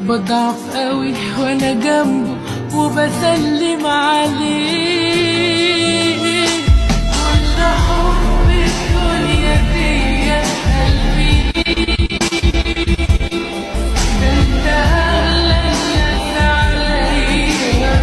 بضعف قوي وانا جنبه وبسلم عليه. كل حب الدنيا فيا قلبي ده انت اغلى الناس عليا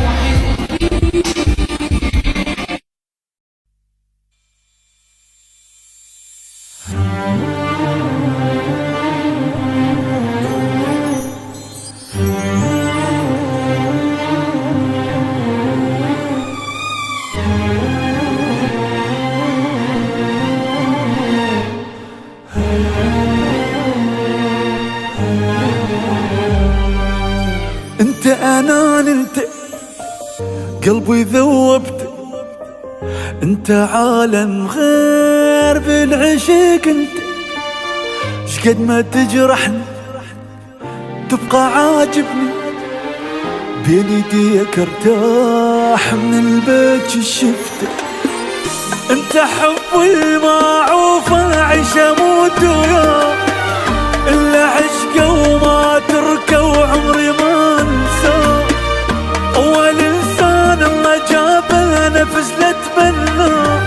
انت انا نلت قلبي ذوبت، انت عالم غير بالعشق، انت شقد ما تجرحني تبقى عاجبني، بين يديك ارتاح من البيت شفته. انت حبي المعروف اعيش اموت وياه، الا عشقه وما تركه وعمري ما انساه. اول انسان الله جابه نفس لاتمناه،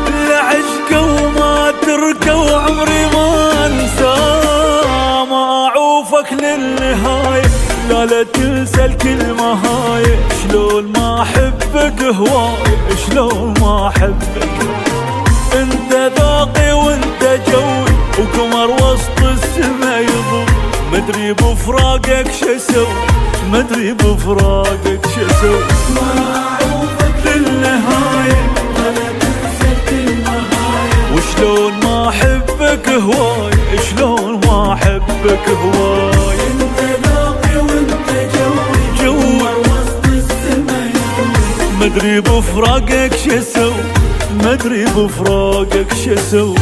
الا عشقه وما تركه وعمري ما انساه. ما اعوفك للنهايه لا لا تنسى الكلمه هاي، شلون ما احبك هواي شلون ما احبك. انت ذوقي وانت جوي وقمر وسط السما يضوي، مدري بفراقك شسوي مدري بفراقك شسوي. ما اعوفك للنهايه ولا تنسى الكلمه هاي، وشلون ما احبك هواي شلون ما احبك هواي. انت ذوقي وانت جوي قمر وسط السما يضوي، مدري بفراقك شسوي مدري بفراقك شسوي.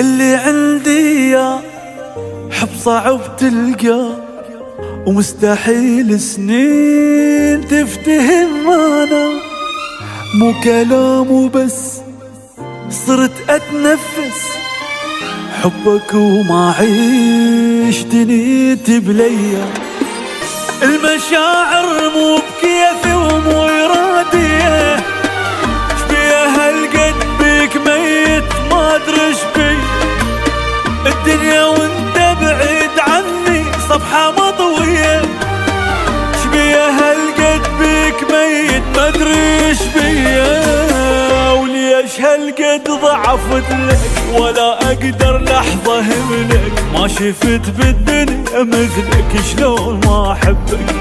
اللي عندي يا حب صعب تلقاه، ومستحيل سنين تفتهم. انا مو كلام وبس صرت اتنفس حبك وما عيش دنيت بليا. المشاعر مو بكيفي ومو اراديه، شبيه هالقد بيك ميت ما ادري شبي. الدنيا وانت بعيد عني صفحة مضوية، شبيه هالقد بيك ميت ما ادري شبيه. وليش هالقد ضعفت لك ولا اقدر لحظة هملك، ما شفت بالدنيا مثلك شلون ما احبك.